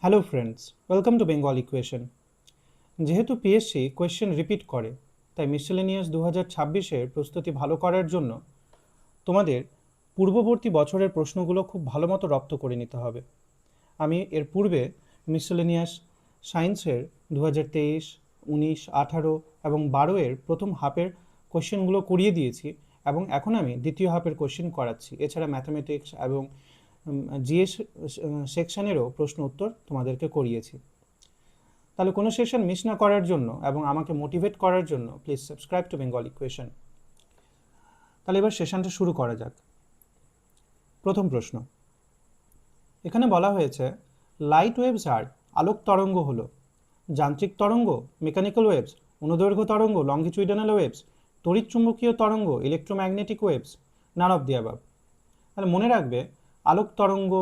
Hello friends, welcome to Bengal equation. যেহেতু PSC question repeat করে, তাই মিসেলেনিয়াস 2026-এর প্রস্তুতি ভালো করার জন্য তোমাদের পূর্ববর্তী বছরের প্রশ্নগুলো খুব ভালো মতো রপ্ত করে নিতে হবে। আমি এর পূর্বে মিসেলেনিয়াস সায়েন্সের 2023, 19, 18 এবং 12-এর প্রথম হাফের কোয়েশ্চেনগুলো করিয়ে দিয়েছি এবং এখন আমি দ্বিতীয় হাফের কোয়েশ্চেন করাচ্ছি। এছাড়া ম্যাথামেটিক্স এবং জিএস সেকশনেরও প্রশ্ন উত্তর তোমাদেরকে করিয়েছি। তাহলে কোনো সেশন মিস না করার জন্য এবং আমাকে মোটিভেট করার জন্য please subscribe to Bengal equation. তাহলে এবার সেশনটা শুরু করা যাক। প্রথম প্রশ্ন, এখানে বলা হয়েছে লাইট ওয়েভস আর আলোক তরঙ্গ হলো যান্ত্রিক তরঙ্গ, মেকানিক্যাল ওয়েভস, অনুদৈর্ঘ্য তরঙ্গ, লঙ্গিচুইডানাল ওয়েভস, তড়িৎ চুম্বকীয় তরঙ্গ, electromagnetic waves, none of the above. তাহলে মনে রাখবে, আলোক তরঙ্গ,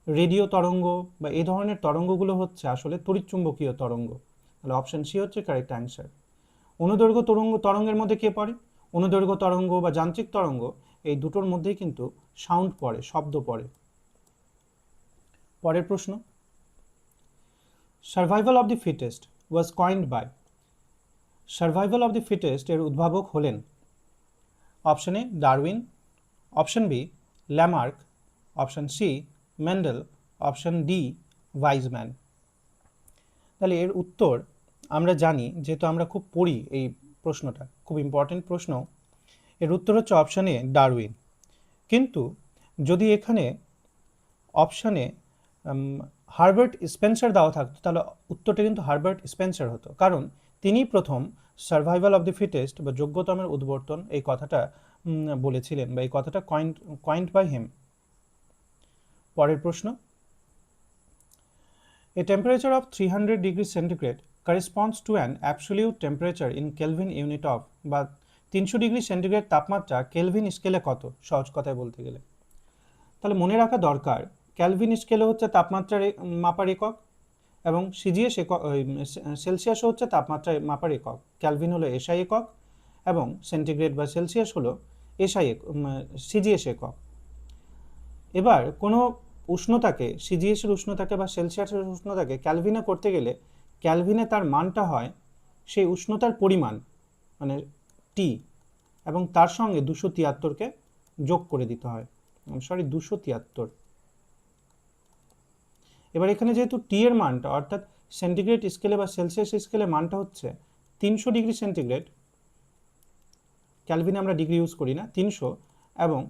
রেডিও তরঙ্গ বা এই ধরনের তরঙ্গগুলো হচ্ছে আসলে তড়িৎচুম্বকীয় তরঙ্গ। তাহলে অপশন সি হচ্ছে কারেক্ট অ্যান্সার। অনুদৈর্ঘ্য তরঙ্গের মধ্যে কে পড়ে? অনুদৈর্ঘ্য তরঙ্গ বা যান্ত্রিক তরঙ্গ, এই দুটোর মধ্যেই কিন্তু সাউন্ড পড়ে, শব্দ পড়ে। পরের প্রশ্ন, survival of the fittest was coined by. Survival of the fittest এর উদ্ভাবক হলেন option A Darwin, option B Lamarck, option C Mendel, option D Weismann. তাহলে এর উত্তর আমরা জানি, যেহেতু আমরা খুব পড়ি এই প্রশ্নটা, খুব ইম্পর্টেন্ট প্রশ্ন। এর উত্তর হচ্ছে অপশানে ডারউইন। কিন্তু যদি এখানে অপশানে হারবার্ট স্পেন্সার দেওয়া থাকতো, তাহলে উত্তরটা কিন্তু হারবার্ট স্পেন্সার হতো, কারণ তিনি প্রথম সার্ভাইভাল অফ দ্য ফিটেস্ট বা যোগ্যতমের উদ্বর্তন এই কথাটা বলেছিলেন, বা এই কথাটা কয়েন্ড বাই হিম। পরের প্রশ্ন, A temperature of 300 degrees centigrade corresponds to an absolute temperature in Kelvin unit of, বা 300 ডিগ্রি সেন্টিগ্রেড তাপমাত্রা কেলভিন স্কেলে কত, সহজ কথায় বলতে গেলে। তাহলে মনে রাখা দরকার, কেলভিন স্কেলে হচ্ছে তাপমাত্রার মাপার একক, এবং সিজিএস একক, সেলসিয়াস হচ্ছে তাপমাত্রা মাপার একক। কেলভিন হলো এসআই একক এবং সেন্টিগ্রেড বা সেলসিয়াস হলো সিজিএস একক। এবার কোনো উষ্ণতাকে, সিজিএসের উষ্ণতাকে বা সেলসিয়াসের উষ্ণতাকে ক্যালভিনে করতে গেলে ক্যালভিনে তার মানটা হয় সেই উষ্ণতার পরিমাণ, মানে টি, এবং তার সঙ্গে 273কে যোগ করে দিতে হয়, 273। এবার এখানে যেহেতু টি এর মানটা, অর্থাৎ সেন্টিগ্রেড স্কেলে বা সেলসিয়াস স্কেলে মানটা হচ্ছে 300 ডিগ্রি সেন্টিগ্রেড, ক্যালভিনে আমরা ডিগ্রি ইউজ করি না, 300, এবং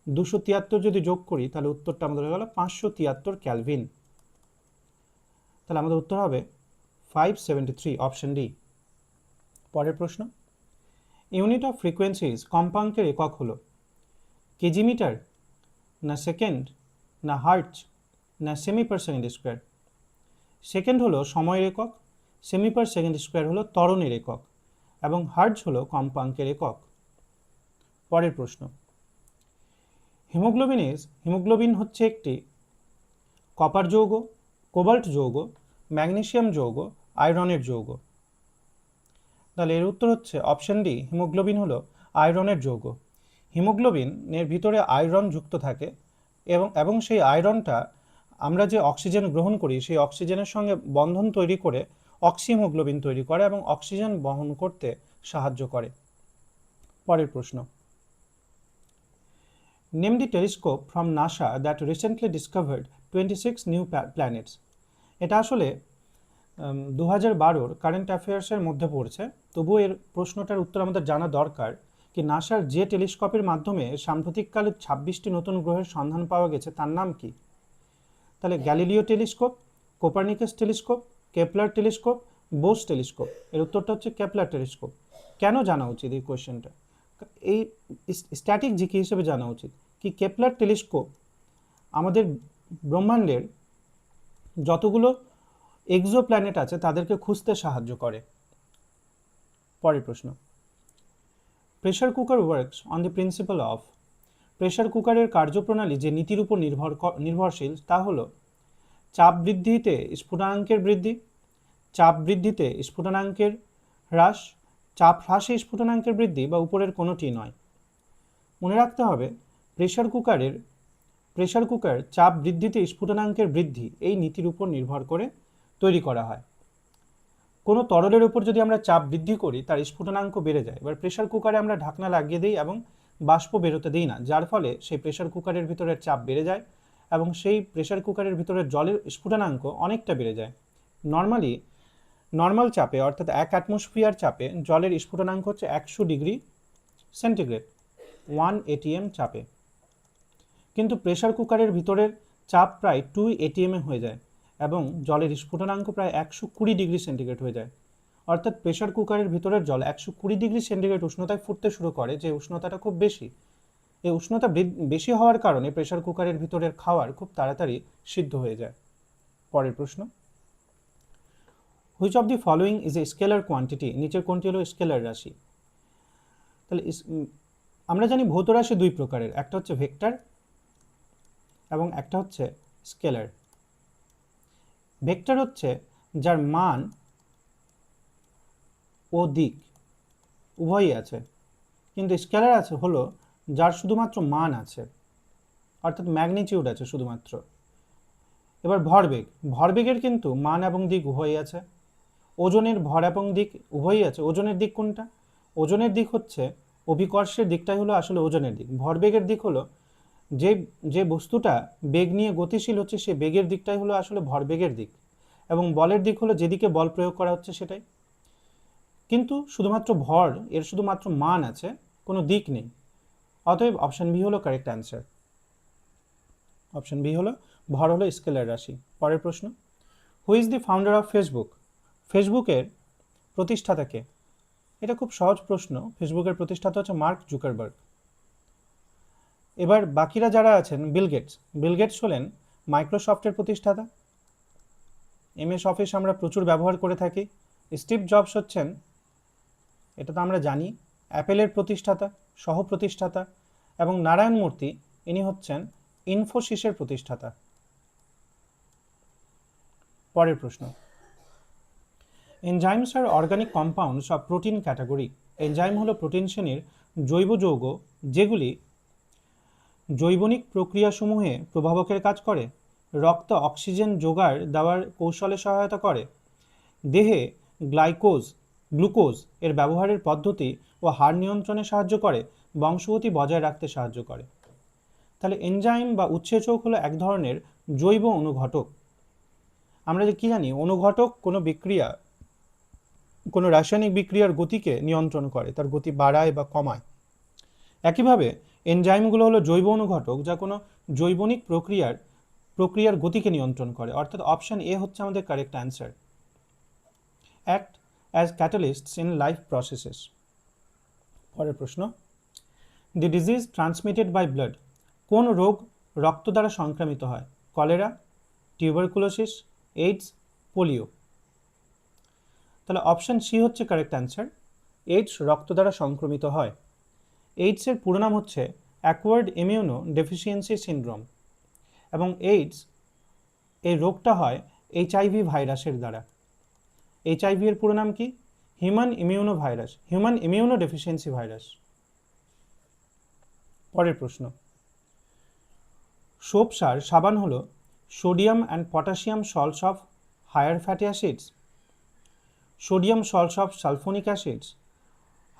273 যদি যোগ করি তাহলে উত্তরটা আমাদের হয়ে গেল 573 ক্যালভিন। তাহলে আমাদের উত্তর হবে 573, অপশন ডি। পরের প্রশ্ন, ইউনিট অফ ফ্রিকোয়েন্সিজ কম্পাঙ্কের একক হলো কেজি মিটার, না সেকেন্ড, না হার্টজ, না semi per second square. Second হলো সময়ের একক, সেমি পার সেকেন্ড স্কোয়ার হলো ত্বরণের একক, এবং হার্টজ হলো কম্পাঙ্কের একক। পরের প্রশ্ন, হিমোগ্লোবিন হচ্ছে একটি কপার যৌগ, কোবাল্ট যৌগ, ম্যাগনেসিয়াম যৌগ, আয়রনের যৌগ। তাহলে এর উত্তর হচ্ছে অপশন ডি, হিমোগ্লোবিন হলো আয়রনের যৌগ। হিমোগ্লোবিনের ভিতরে আয়রন যুক্ত থাকে, এবং সেই আয়রনটা আমরা যে অক্সিজেন গ্রহণ করি সেই অক্সিজেনের সঙ্গে বন্ধন তৈরি করে অক্সিহিমোগ্লোবিন তৈরি করে এবং অক্সিজেন বহন করতে সাহায্য করে। পরের প্রশ্ন, name the telescope from NASA that recently discovered 26 new planets. এটা আসলে 2012 কারেন্ট অ্যাফেয়ার্সের মধ্যে পড়ছে, তবুও এর প্রশ্নটার উত্তর আমাদের জানা দরকার কি নাসার যে টেলিস্কোপের মাধ্যমে সাম্প্রতিককালে 26টি নতুন গ্রহের সন্ধান পাওয়া গেছে তার নাম কি? তাহলে Galileo telescope, Copernicus telescope, Kepler telescope, Bose telescope. এর উত্তরটা হচ্ছে কেপলার টেলিস্কোপ। কেন জানা উচিত এই কোয়েশ্চেনটা? এই স্ট্যাটিক জিকে হিসেবে জানা উচিত কি কেপলার টেলিস্কোপ আমাদের ব্রহ্মাণ্ডের যতগুলো এক্সো প্ল্যানেট আছে তাদেরকে খুঁজতে সাহায্য করে। পরের প্রশ্ন, pressure cooker works on the principal of. Pressure কুকারের কার্যপ্রণালী যে নীতির উপর নির্ভরশীল তা হলো চাপ বৃদ্ধিতে স্ফুটনাঙ্কের বৃদ্ধি, চাপ বৃদ্ধিতে স্ফুটনাঙ্কের হ্রাস, চাপ হ্রাসে স্ফুটনাঙ্কের বৃদ্ধি, বা উপরের কোনোটি নয়। মনে রাখতে হবে প্রেশার কুকারের প্রেসার কুকার চাপ বৃদ্ধিতে স্ফুটনাঙ্কের বৃদ্ধি এই নীতির উপর নির্ভর করে তৈরি করা হয়। কোনো তরলের উপর যদি আমরা চাপ বৃদ্ধি করি তার স্ফুটনাঙ্ক বেড়ে যায়। এবার প্রেসার কুকারে আমরা ঢাকনা লাগিয়ে দিই এবং বাষ্প বেরোতে দিই না, যার ফলে সেই প্রেসার কুকারের ভিতরের চাপ বেড়ে যায় এবং সেই প্রেসার কুকারের ভিতরের জলের স্ফুটনাঙ্ক অনেকটা বেড়ে যায়। নর্মাল চাপে অর্থাৎ 1 অ্যাটমসফিয়ার চাপে জলের স্ফুটনাঙ্ক হচ্ছে 100 ডিগ্রি সেন্টিগ্রেড 1 ATM চাপে, কিন্তু প্রেসার কুকারের ভিতরের চাপ প্রায় 2 ATM হয়ে যায় এবং জলের স্ফুটনাঙ্ক প্রায় 120 ডিগ্রি সেন্টিগ্রেড হয়ে যায়। অর্থাৎ প্রেসার কুকারের ভিতরের জল 120 ডিগ্রি সেন্টিগ্রেড উষ্ণতায় ফুটতে শুরু করে, যে উষ্ণতাটা খুব বেশি। এই উষ্ণতা বেশি হওয়ার কারণে প্রেসার কুকারের ভিতরের খাবার খুব তাড়াতাড়ি সিদ্ধ হয়ে যায়। পরের প্রশ্ন, which of the following is a scalar quantity? নিচের কোনটি হলো স্কেলার রাশি? তাহলে আমরা জানি ভৌত রাশি দুই প্রকারের, একটা হচ্ছে ভেক্টর এবং একটা হচ্ছে স্কেলার। ভেক্টর হচ্ছে যার মান ও দিক উভয়ই আছে, কিন্তু স্কেলার আছে হলো যার শুধুমাত্র মান আছে, অর্থাৎ ম্যাগনিটিউড আছে শুধুমাত্র। এবার ভরবেগের কিন্তু মান এবং দিক উভয়ই আছে। ওজনের ভর এবং দিক উভয়ই আছে। ওজনের দিক কোনটা? ওজনের দিক হচ্ছে অভিকর্ষের দিকটাই হলো আসলে ওজনের দিক। ভরবেগের দিক হলো যে যে বস্তুটা বেগ নিয়ে গতিশীল হচ্ছে সে বেগের দিকটাই হলো আসলে ভরবেগের দিক, এবং বলের দিক হলো যেদিকে বল প্রয়োগ করা হচ্ছে সেটাই। কিন্তু শুধুমাত্র ভর, এর শুধুমাত্র মান আছে, কোনো দিক নেই। অতএব অপশন বি হলো কারেক্ট অ্যান্সার। অপশন বি হলো ভর হলো স্কেলার রাশি। পরের প্রশ্ন, who is the founder of Facebook? ফেসবুকের প্রতিষ্ঠাতা কে? এটা খুব সহজ প্রশ্ন। ফেসবুকের প্রতিষ্ঠাতা হচ্ছে মার্ক জুকারবার্গ। এবার বাকিরা যারা আছেন, বিল গেটস হলেন মাইক্রোসফটের প্রতিষ্ঠাতা। MS অফিস আমরা প্রচুর ব্যবহার করে থাকি। স্টিভ জবস হচ্ছেন, এটা তো আমরা জানি, অ্যাপেলের প্রতিষ্ঠাতা, সহ প্রতিষ্ঠাতা, এবং নারায়ণ মূর্তি ইনি হচ্ছেন ইনফোসিসের প্রতিষ্ঠাতা। পরের প্রশ্ন, enzymes are organic compounds of protein category. Enzyme হলো প্রোটিন শ্রেণীর জৈব যৌগ যেগুলি জৈবনিক প্রক্রিয়াসমূহে প্রভাবকের কাজ করে, রক্ত অক্সিজেন জোগাড় দেওয়ার কৌশলে সহায়তা করে, দেহে গ্লুকোজ এর ব্যবহারের পদ্ধতি ও হার নিয়ন্ত্রণে সাহায্য করে, বংশগতি বজায় রাখতে সাহায্য করে। তাহলে এনজাইম বা উৎসেচক হলো এক ধরনের জৈব অনুঘটক। আমরা যে কি জানি, অনুঘটক কোনো বিক্রিয়া, কোনো রাসায়নিক বিক্রিয়ার গতিকে নিয়ন্ত্রণ করে, তার গতি বাড়ায় বা কমায়। একইভাবে এনজাইমগুলো হলো জৈব অনুঘটক যা কোনো জৈবনিক প্রক্রিয়ার গতিকে নিয়ন্ত্রণ করে। অর্থাৎ অপশন এ হচ্ছে আমাদের correct answer. Act as catalysts in life processes. পরের প্রশ্ন, the disease transmitted by blood. কোন রোগ রক্ত দ্বারা সংক্রামিত হয়? Cholera, tuberculosis, AIDS, polio. তাহলে অপশন সি হচ্ছে কারেক্ট অ্যান্সার। এইডস রক্ত দ্বারা সংক্রমিত হয়। এইডসের পুরো নাম হচ্ছে অ্যাকোয়ার্ড ইমিউনো ডেফিসিয়েন্সি সিনড্রোম, এবং এইডস এই রোগটা হয় HIV ভাইরাসের দ্বারা। HIV এর পুরো নাম কি? Human immunodeficiency virus. পরের প্রশ্ন, সোপ সাবান হলো sodium and potassium salts of higher fatty acids, sodium salts of sulphonic acids,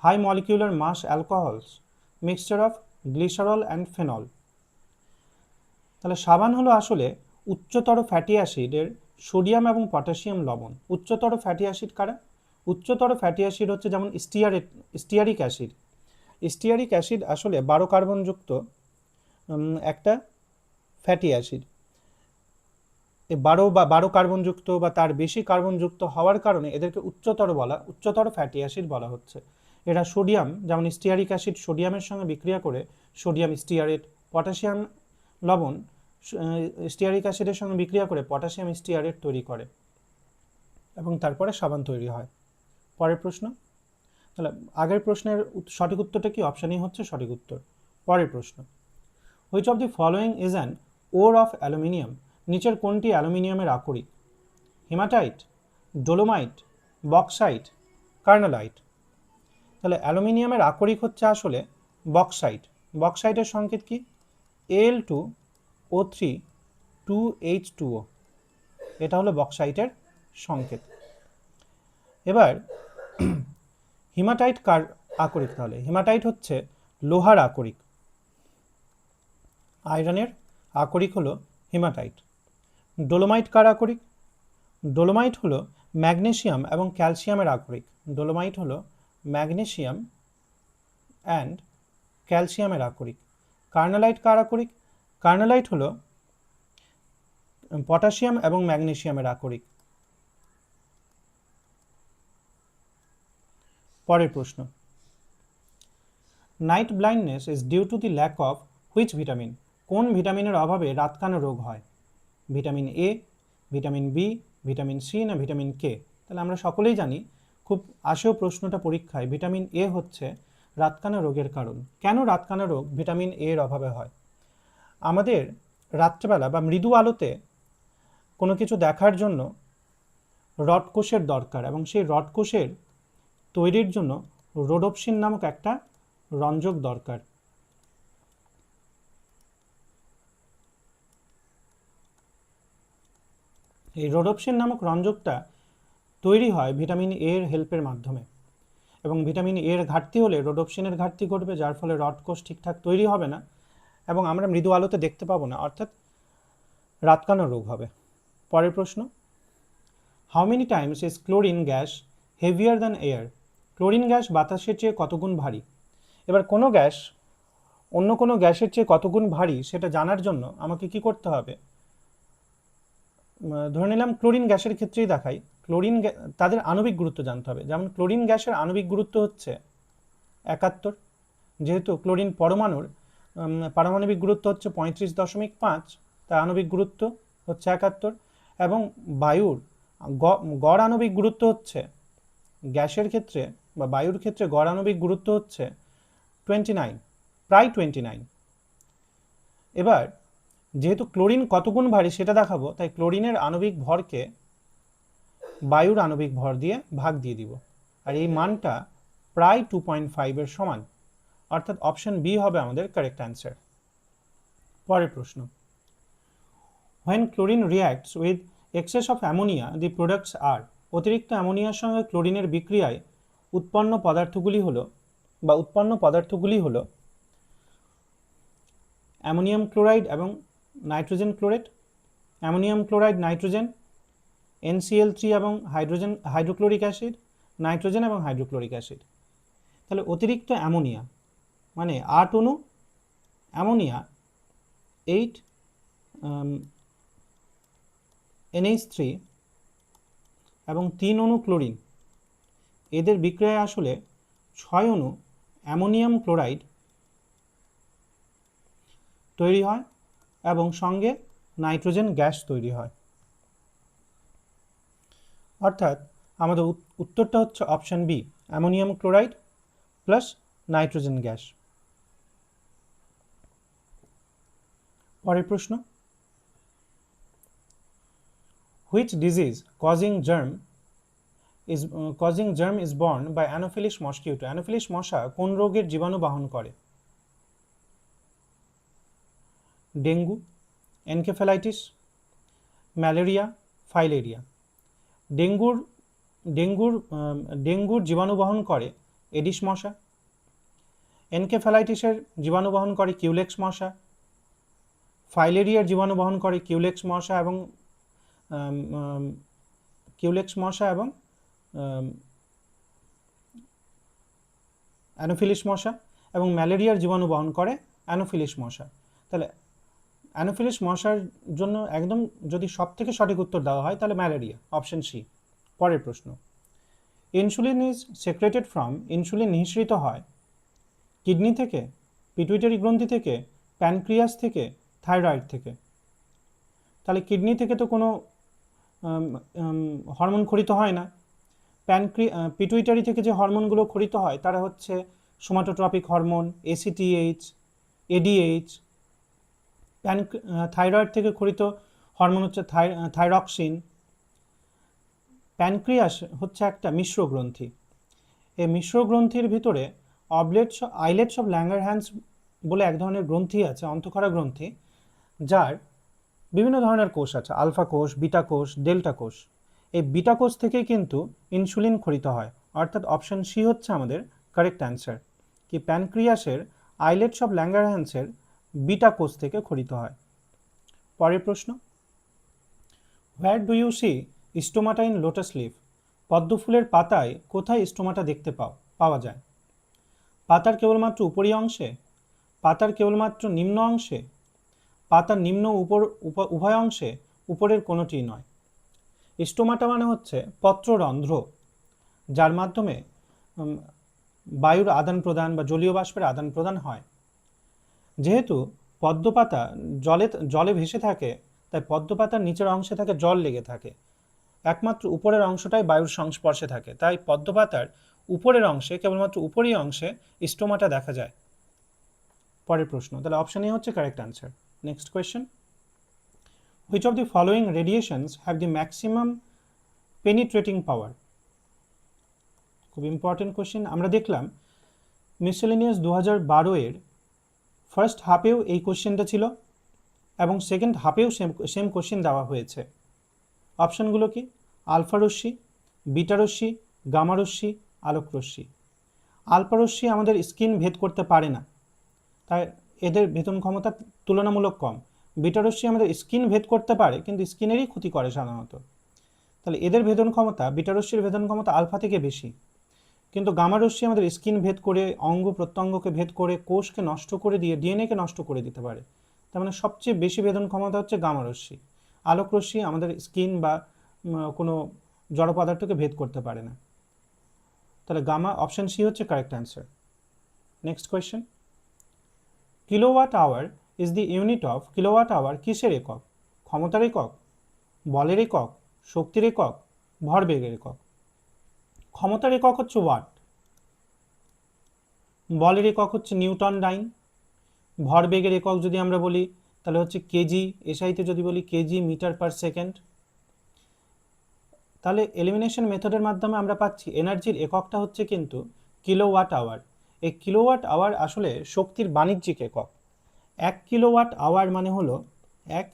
high molecular mass alcohols, mixture of glycerol and phenol. তাহলে সাবান হলো আসলে উচ্চতর ফ্যাটি অ্যাসিডের সোডিয়াম এবং পটাশিয়াম লবণ। উচ্চতর ফ্যাটি অ্যাসিড কারা? উচ্চতর ফ্যাটি অ্যাসিড হচ্ছে যেমন স্টিয়ারিক অ্যাসিড। স্টিয়ারিক অ্যাসিড আসলে 12 কার্বনযুক্ত একটা ফ্যাটি অ্যাসিড। এই 12 কার্বনযুক্ত বা তার বেশি কার্বনযুক্ত হওয়ার কারণে এদেরকে উচ্চতর ফ্যাটি অ্যাসিড বলা হচ্ছে। এরা সোডিয়াম, যেমন স্টিয়ারিক অ্যাসিড সোডিয়ামের সঙ্গে বিক্রিয়া করে সোডিয়াম স্টিয়ারেট, পটাশিয়াম লবণ স্টিয়ারিক অ্যাসিডের সঙ্গে বিক্রিয়া করে পটাশিয়াম স্টিয়ারেট তৈরি করে এবং তারপরে সাবান তৈরি হয়। পরের প্রশ্ন, তাহলে আগের প্রশ্নের সঠিক উত্তরটা কি? অপশানই হচ্ছে সঠিক উত্তর। পরের প্রশ্ন, which of the following is an or of aluminium? নিচের কোনটি অ্যালুমিনিয়ামের আকরিক? Haematite, dolomite, bauxite, carnallite. তাহলে অ্যালুমিনিয়ামের আকরিক হচ্ছে আসলে বক্সাইট। বক্সাইটের সংকেত কি? Al2 O3 2H2O, এটা হলো বক্সাইটের সংকেত। এবার হিমাটাইট কার আকরিক? তাহলে হিমাটাইট হচ্ছে লোহার আকরিক, আয়রনের আকরিক হলো হিমাটাইট। ডোলোমাইট কার আকরিক? ডোলোমাইট হলো ম্যাগনেসিয়াম এবং ক্যালসিয়ামের আকরিক। ডোলোমাইট হলো ম্যাগনেসিয়াম অ্যান্ড ক্যালসিয়ামের আকরিক। কার্নালাইট কার আকরিক? কার্নালাইট হলো পটাশিয়াম এবং ম্যাগনেসিয়ামের আকরিক। পরের প্রশ্ন, night blindness is due to the lack of which vitamin? কোন ভিটামিনের অভাবে রাতকানা রোগ হয়? Vitamin A, vitamin B, vitamin C না ভিটামিন কে? তাহলে আমরা সকলেই জানি, খুব আসেও প্রশ্নটা পরীক্ষায়, ভিটামিন এ হচ্ছে রাতকানা রোগের কারণ। কেন রাতকানা রোগ ভিটামিন এ এর অভাবে হয়? আমাদের রাত্রেবেলা বা মৃদু আলোতে কোনো কিছু দেখার জন্য রডকোষের দরকার, এবং সেই রডকোষের তৈরির জন্য রোডোপসিন নামক একটা রঞ্জক দরকার। এই রোডোপসিন নামক রঞ্জকটা তৈরি হয় ভিটামিন এ এর হেল্পের মাধ্যমে, এবং ভিটামিন এ এর ঘাটতি হলে রোডোপসিনের ঘাটতি ঘটবে, যার ফলে রডকোষ ঠিকঠাক তৈরি হবে না এবং আমরা মৃদু আলোতে দেখতে পাবো না, অর্থাৎ রাতকানা রোগ হবে। পরের প্রশ্ন, how many Times is chlorine gas heavier than air? Chlorine gas বাতাসের চেয়ে কত গুণ ভারী? এবার কোনো গ্যাস অন্য কোনো গ্যাসের চেয়ে কত গুণ ভারী সেটা জানার জন্য আমাকে কি করতে হবে? ধরে নিলাম ক্লোরিন গ্যাসের ক্ষেত্রেই দেখাই, তাদের আণবিক গুরুত্ব জানতে হবে। যেমন ক্লোরিন গ্যাসের আণবিক গুরুত্ব হচ্ছে 71, যেহেতু ক্লোরিন পরমাণুর পারমাণবিক গুরুত্ব হচ্ছে 35.5, তার আণবিক গুরুত্ব হচ্ছে 71, এবং বায়ুর গড় আণবিক গুরুত্ব হচ্ছে, গ্যাসের ক্ষেত্রে বা বায়ুর ক্ষেত্রে গড় আণবিক গুরুত্ব হচ্ছে 29, প্রায় 29। এবার যেহেতু ক্লোরিন কত গুণ ভারী সেটা দেখাবো, তাই ক্লোরিনের আণবিক ভরকে বায়ুর আণবিক ভর দিয়ে ভাগ দিয়ে দিব, আর এই মানটা প্রায় 2.5 এর সমান, অর্থাৎ অপশন বি হবে আমাদের কারেক্ট অ্যান্সার। পরের প্রশ্ন, when chlorine reacts with excess of ammonia the products are? অতিরিক্ত অ্যামোনিয়ার সঙ্গে ক্লোরিনের বিক্রিয়ায় উৎপন্ন পদার্থগুলি হলো অ্যামোনিয়াম ক্লোরাইড এবং nitrogen chlorate, ammonium chloride nitrogen, NCl3 এবং হাইড্রোক্লোরিক অ্যাসিড, নাইট্রোজেন এবং হাইড্রোক্লোরিক অ্যাসিড। তাহলে অতিরিক্ত অ্যামোনিয়া মানে 8 অণু অ্যামোনিয়া, 8 NH3 এবং 3 অণু ক্লোরিন, এদের বিক্রিয়ায় আসলে 6 অণু অ্যামোনিয়াম ক্লোরাইড তৈরি হয় এবং সঙ্গে নাইট্রোজেন গ্যাস তৈরি হয়। অর্থাৎ আমাদের উত্তরটা হচ্ছে option B, ammonium chloride plus nitrogen gas. পরের প্রশ্ন, which disease causing germ is born by Anopheles mosquito? Anopheles মশা কোন রোগের জীবাণু বহন করে? Dengue, encephalitis, malaria, filaria. ডেঙ্গুর জীবাণু বহন করে এডিস মশা, এনকেফেলাইটিসের জীবাণু বহন করে কিউলেক্স মশা, ফাইলেরিয়ার জীবাণু বহন করে কিউলেক্স মশা এবং অ্যানোফিলিস মশা, এবং ম্যালেরিয়ার জীবাণু বহন করে অ্যানোফিলিস মশা। তাহলে অ্যানোফিলিস মশার জন্য একদম যদি সবথেকে সঠিক উত্তর দেওয়া হয় তাহলে ম্যালেরিয়া, অপশন সি। পরের প্রশ্ন, insulin is secreted from? Insulin নিঃসৃত হয় কিডনি থেকে, পিটুইটারি গ্রন্থি থেকে, প্যানক্রিয়াস থেকে, থাইরয়েড থেকে। তাহলে কিডনি থেকে তো কোনো হরমোন খরিত হয় না। পিটুইটারি থেকে যে হরমোনগুলো খরিত হয় তারা হচ্ছে somatotropic hormone, ACTH, ADH। Thyroid থেকে খরিত হরমোন হচ্ছে থাইরক্সিন। প্যানক্রিয়াস হচ্ছে একটা মিশ্র গ্রন্থি। এই মিশ্র গ্রন্থির ভিতরে আইলেটস অফ ল্যাঙ্গারহ্যান্স বলে এক ধরনের গ্রন্থি আছে, অন্তঃক্ষরা গ্রন্থি, যার বিভিন্ন ধরনের কোষ আছে, আলফা কোষ, বিটা কোষ, ডেল্টা কোষ। এই বিটা কোষ থেকেই কিন্তু ইনসুলিন ক্ষরিত হয়, অর্থাৎ অপশন সি হচ্ছে আমাদের কারেক্ট অ্যান্সার, কি প্যানক্রিয়াসের আইলেটস অফ ল্যাঙ্গারহ্যান্সের বিটা কোষ থেকে ক্ষরিত হয়। পরের প্রশ্ন, where do you see stomata in lotus leaf? পদ্ম ফুলের পাতায় কোথায় স্টোমাটা দেখতে পাওয়া যায়? পাতার কেবলমাত্র উপরি অংশে, পাতার কেবলমাত্র নিম্ন অংশে, পাতার নিম্ন উপর উভয় অংশে, উপরের কোনোটিই নয়। স্টোমাটা মানে হচ্ছে পত্ররন্ধ্র, যার মাধ্যমে বায়ুর আদান প্রদান বা জলীয় বাষ্পের আদান প্রদান হয়। যেহেতু পদ্মপাতা জলে ভেসে থাকে, তাই পদ্মপাতার নিচের অংশে থাকে জল লেগে থাকে, একমাত্র উপরের অংশটাই বায়ুর সংস্পর্শে থাকে, তাই পদ্মপাতার উপরের অংশে, কেবলমাত্র উপরি অংশে স্টোমাটা দেখা যায়। পরের প্রশ্ন, তাহলে অপশন এ হচ্ছে correct answer. Next question, which of the following radiations have the maximum penetrating power? খুব ইম্পর্টেন্ট কোয়েশ্চেন। আমরা দেখলাম মিসেলেনিয়াস 2012 এর ফার্স্ট হাফেও এই কোয়েশ্চেনটা ছিল এবং সেকেন্ড হাফেও সেম কোয়েশ্চেন দেওয়া হয়েছে। অপশনগুলো কি? আলফা রশ্মি, বিটা রশ্মি, গামা রশ্মি, আলোক রশ্মি। আলফা রশ্মি আমাদের স্কিন ভেদ করতে পারে না, তাই এদের ভেদন ক্ষমতা তুলনামূলক কম। বিটা রশ্মি আমাদের স্কিন ভেদ করতে পারে, কিন্তু স্কিনেরই ক্ষতি করে সাধারণত, তাহলে এদের ভেদন ক্ষমতা, বিটা রশ্মির ভেদন ক্ষমতা আলফা থেকে বেশি। কিন্তু গামা রশ্মি আমাদের স্কিন ভেদ করে, অঙ্গ প্রত্যঙ্গকে ভেদ করে, কোষকে নষ্ট করে দিয়ে ডিএনএকে নষ্ট করে দিতে পারে। তার মানে সবচেয়ে বেশি ভেদন ক্ষমতা হচ্ছে গামা রশ্মি। আলোক রশ্মি আমাদের স্কিন বা কোনো জড় পদার্থকে ভেদ করতে পারে না। তাহলে গামা, অপশন সি হচ্ছে correct answer. Next question, kilowatt hour is the unit of, kilowatt hour কিসের একক? ক্ষমতার একক, বলের একক, শক্তির একক, ভরবেগের একক? ক্ষমতার একক হচ্ছে ওয়াট, বলের একক হচ্ছে নিউটন ডাইন, ভরবেগের একক যদি আমরা বলি তাহলে হচ্ছে কেজি, এসআইতে যদি বলি কেজি মিটার পার সেকেন্ড। তাহলে এলিমিনেশন মেথডের মাধ্যমে আমরা পাচ্ছি এনার্জির এককটা হচ্ছে কিন্তু কিলোওয়াট আওয়ার। এই কিলোওয়াট আওয়ার আসলে শক্তির বাণিজ্যিক একক। 1 কিলোওয়াট আওয়ার মানে হলো 1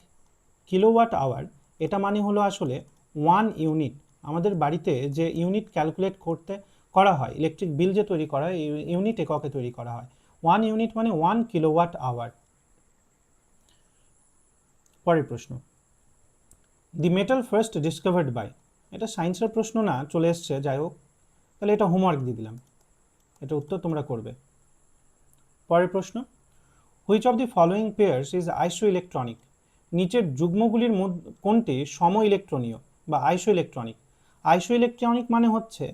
কিলোওয়াট আওয়ার, এটা মানে হলো আসলে 1 ইউনিট। আমাদের বাড়িতে যে ইউনিট ক্যালকুলেট করা হয়, ইলেকট্রিক বিল যে তৈরি করা হয়, ইউনিট এককে তৈরি করা হয়। 1 ইউনিট মানে 1 কিলোওয়াট আওয়ার। পরের প্রশ্ন, the metal first discovered by, এটা সায়েন্সের প্রশ্ন না, চলে এসছে, যাই হোক, তাহলে এটা হোমওয়ার্ক দিয়ে দিলাম, এটা উত্তর তোমরা করবে। পরের প্রশ্ন, which of the following pairs is আইসো ইলেকট্রনিক? নিচের যুগ্মগুলির মধ্যে কোনটি সম ইলেকট্রনীয় বা আইসো ইলেকট্রনিক? আইসো ইলেকট্রনিক মানে হচ্ছে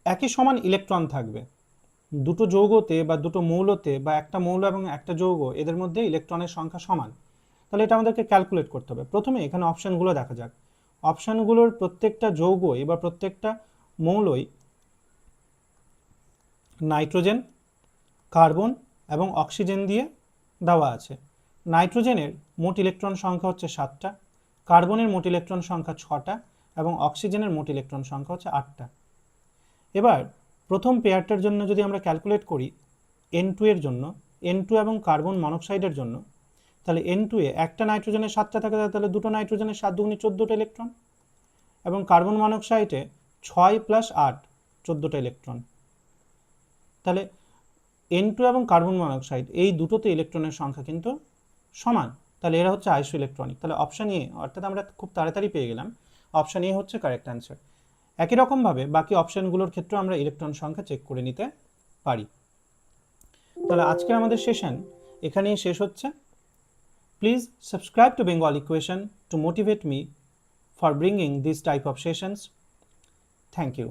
একই সমান ইলেকট্রন থাকবে দুটো যৌগতে বা দুটো মৌলতে, বা একটা মৌল এবং একটা যৌগ, এদের মধ্যে ইলেকট্রনের সংখ্যা সমান। তাহলে এটা আমাদেরকে ক্যালকুলেট করতে হবে। প্রথমে এখানে অপশানগুলো দেখা যাক। অপশানগুলোর প্রত্যেকটা যৌগই বা প্রত্যেকটা মৌলই নাইট্রোজেন, কার্বন এবং অক্সিজেন দিয়ে দেওয়া আছে। নাইট্রোজেনের মোট ইলেকট্রন সংখ্যা হচ্ছে 7টা, কার্বনের মোট ইলেকট্রন সংখ্যা 6টা এবং অক্সিজেনের মোট ইলেকট্রন সংখ্যা হচ্ছে 8টা। এবার প্রথম পেয়ারটার জন্য যদি আমরা ক্যালকুলেট করি N2 এর জন্য, N2 এবং কার্বন মনোক্সাইডের জন্য, তাহলে N2 এ একটা নাইট্রোজেনের 7টা থাকে, তাহলে দুটো নাইট্রোজেনের 7 দুগুণে 14টা ইলেকট্রন, এবং কার্বন মনোক্সাইডে 6 + 8 14টা ইলেকট্রন। তাহলে N2 এবং কার্বন মনোক্সাইড এই দুটোতে ইলেকট্রনের সংখ্যা কিন্তু সমান, তাহলে এরা হচ্ছে আইসো ইলেকট্রনিক। তাহলে অপশন এ, অর্থাৎ আমরা খুব তাড়াতাড়ি পেয়ে গেলাম, অপশন এ হচ্ছে কারেক্ট অ্যান্সার। একই রকমভাবে বাকি অপশনগুলোর ক্ষেত্রে আমরা ইলেকট্রন সংখ্যা চেক করে নিতে পারি। তাহলে আজকে আমাদের সেশন এখানেই শেষ হচ্ছে। Please subscribe to Bengal equation two motivate me for bringing this type of sessions. Thank you.